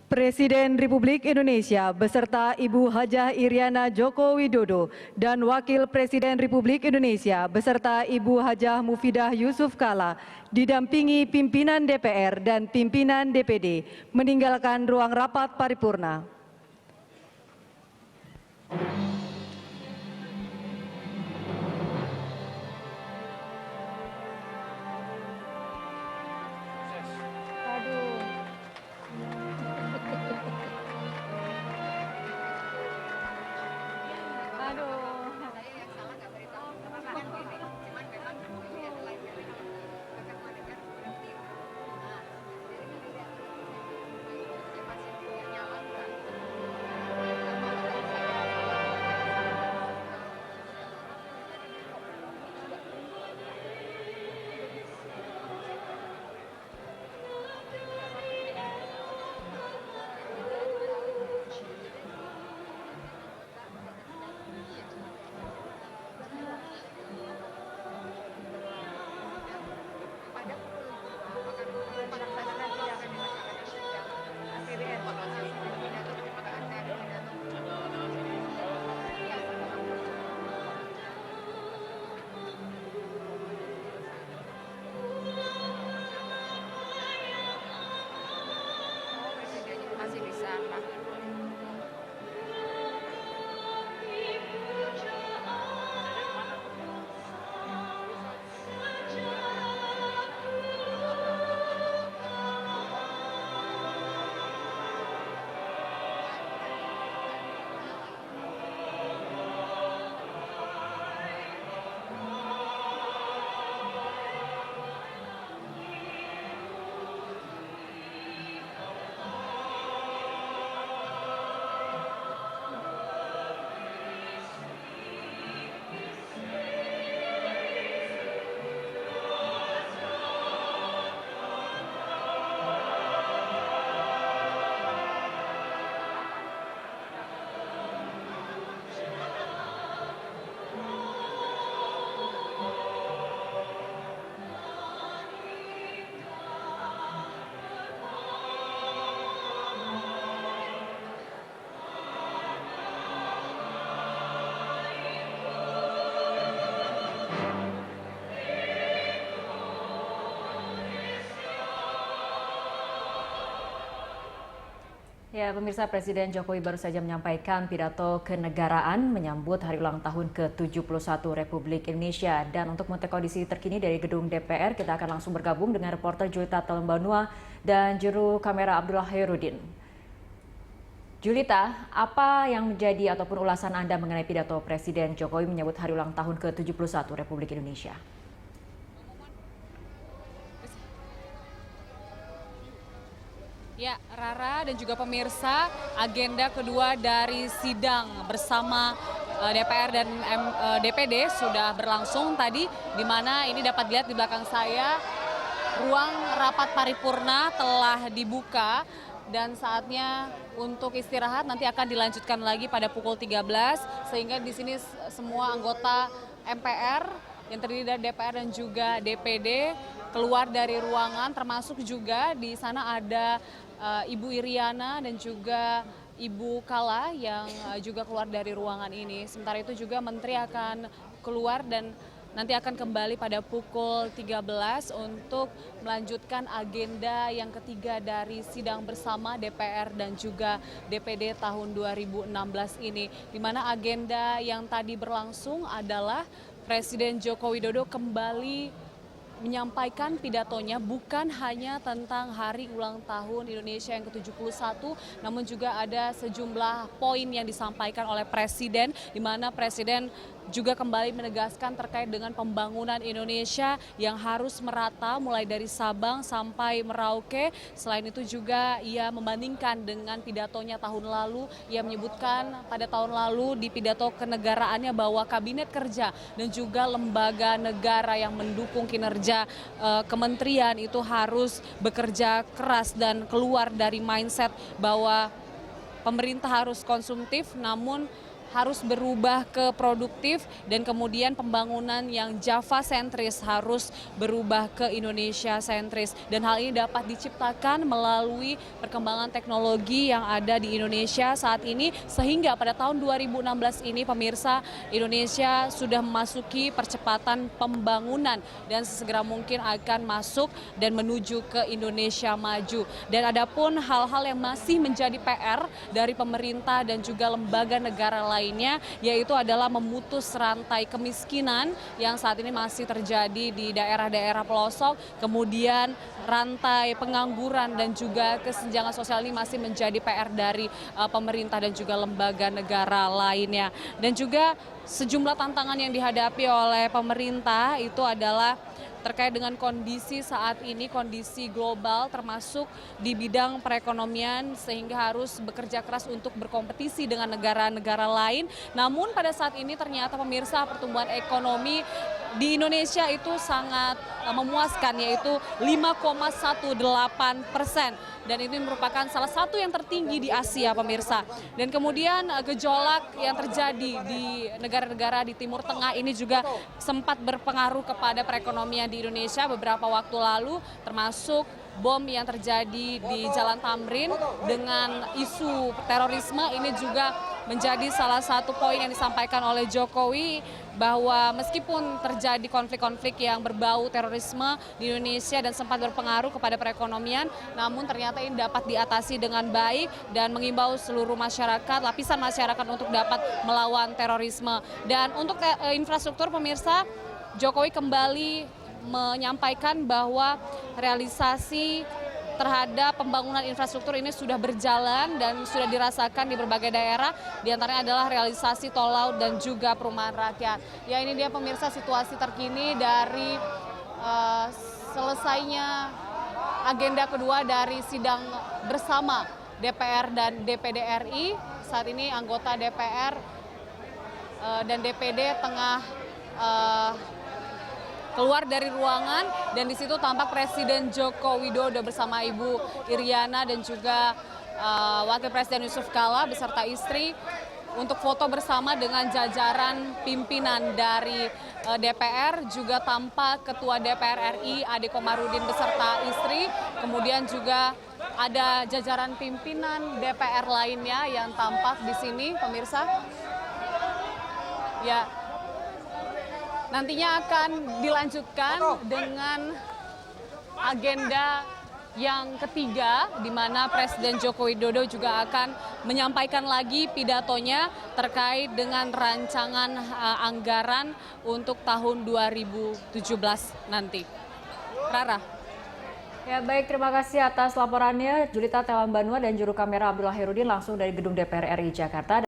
Presiden Republik Indonesia beserta Ibu Hajah Iriana Joko Widodo dan Wakil Presiden Republik Indonesia beserta Ibu Hajah Mufidah Yusuf Kala didampingi pimpinan DPR dan pimpinan DPD meninggalkan ruang rapat paripurna. Masih bisa, Pak. Ya, pemirsa, Presiden Jokowi baru saja menyampaikan pidato kenegaraan menyambut hari ulang tahun ke-71 Republik Indonesia. Dan untuk mengetahui kondisi terkini dari gedung DPR, kita akan langsung bergabung dengan reporter Julita Talembanua dan juru kamera Abdullah Hairudin. Julita, apa yang menjadi ataupun ulasan Anda mengenai pidato Presiden Jokowi menyambut hari ulang tahun ke-71 Republik Indonesia? Ya, Rara dan juga pemirsa, agenda kedua dari sidang bersama DPR dan DPD sudah berlangsung tadi, di mana ini dapat dilihat di belakang saya, ruang rapat paripurna telah dibuka dan saatnya untuk istirahat nanti akan dilanjutkan lagi pada pukul 13, sehingga di sini semua anggota MPR yang terdiri dari DPR dan juga DPD keluar dari ruangan, termasuk juga di sana ada Ibu Iriana dan juga Ibu Kala yang juga keluar dari ruangan ini. Sementara itu juga Menteri akan keluar dan nanti akan kembali pada pukul 13 untuk melanjutkan agenda yang ketiga dari sidang bersama DPR dan juga DPD tahun 2016 ini. Di mana agenda yang tadi berlangsung adalah Presiden Joko Widodo kembali menyampaikan pidatonya bukan hanya tentang hari ulang tahun Indonesia yang ke-71, namun juga ada sejumlah poin yang disampaikan oleh Presiden, di mana Presiden juga kembali menegaskan terkait dengan pembangunan Indonesia yang harus merata mulai dari Sabang sampai Merauke. Selain itu juga ia membandingkan dengan pidatonya tahun lalu. Ia menyebutkan pada tahun lalu di pidato kenegaraannya bahwa kabinet kerja dan juga lembaga negara yang mendukung kinerja kementerian itu harus bekerja keras dan keluar dari mindset bahwa pemerintah harus konsumtif, namun harus berubah ke produktif dan kemudian pembangunan yang Java sentris harus berubah ke Indonesia sentris, dan hal ini dapat diciptakan melalui perkembangan teknologi yang ada di Indonesia saat ini, sehingga pada tahun 2016 ini pemirsa, Indonesia sudah memasuki percepatan pembangunan dan sesegera mungkin akan masuk dan menuju ke Indonesia maju. Dan adapun hal-hal yang masih menjadi PR dari pemerintah dan juga lembaga negara lainnya, yaitu adalah memutus rantai kemiskinan yang saat ini masih terjadi di daerah-daerah pelosok, kemudian rantai pengangguran dan juga kesenjangan sosial ini masih menjadi PR dari pemerintah dan juga lembaga negara lainnya. Dan juga sejumlah tantangan yang dihadapi oleh pemerintah itu adalah terkait dengan kondisi saat ini, kondisi global termasuk di bidang perekonomian, sehingga harus bekerja keras untuk berkompetisi dengan negara-negara lain. Namun pada saat ini ternyata pemirsa, pertumbuhan ekonomi di Indonesia itu sangat memuaskan, yaitu 5,18%. Dan ini merupakan salah satu yang tertinggi di Asia, pemirsa. Dan kemudian gejolak yang terjadi di negara-negara di Timur Tengah ini juga sempat berpengaruh kepada perekonomian di Indonesia beberapa waktu lalu, termasuk bom yang terjadi di Jalan Tamrin dengan isu terorisme. Ini juga menjadi salah satu poin yang disampaikan oleh Jokowi, bahwa meskipun terjadi konflik-konflik yang berbau terorisme di Indonesia dan sempat berpengaruh kepada perekonomian, namun ternyata ini dapat diatasi dengan baik, dan mengimbau seluruh masyarakat, lapisan masyarakat untuk dapat melawan terorisme. Dan untuk infrastruktur, pemirsa, Jokowi kembali menyampaikan bahwa realisasi terhadap pembangunan infrastruktur ini sudah berjalan dan sudah dirasakan di berbagai daerah, diantaranya adalah realisasi tol laut dan juga perumahan rakyat. Ya, ini dia pemirsa situasi terkini dari selesainya agenda kedua dari sidang bersama DPR dan DPD RI. Saat ini anggota DPR dan DPD tengah keluar dari ruangan, dan di situ tampak Presiden Joko Widodo bersama Ibu Iriana dan juga Wakil Presiden Yusuf Kala beserta istri untuk foto bersama dengan jajaran pimpinan dari DPR. Juga tampak Ketua DPR RI Ade Komarudin beserta istri, kemudian juga ada jajaran pimpinan DPR lainnya yang tampak di sini, pemirsa. Ya. Nantinya akan dilanjutkan dengan agenda yang ketiga, di mana Presiden Joko Widodo juga akan menyampaikan lagi pidatonya terkait dengan rancangan anggaran untuk tahun 2017 nanti. Rara. Ya, baik, terima kasih atas laporannya Julita Tewambanua dan juru kamera Abdullah Herudin langsung dari Gedung DPR RI Jakarta.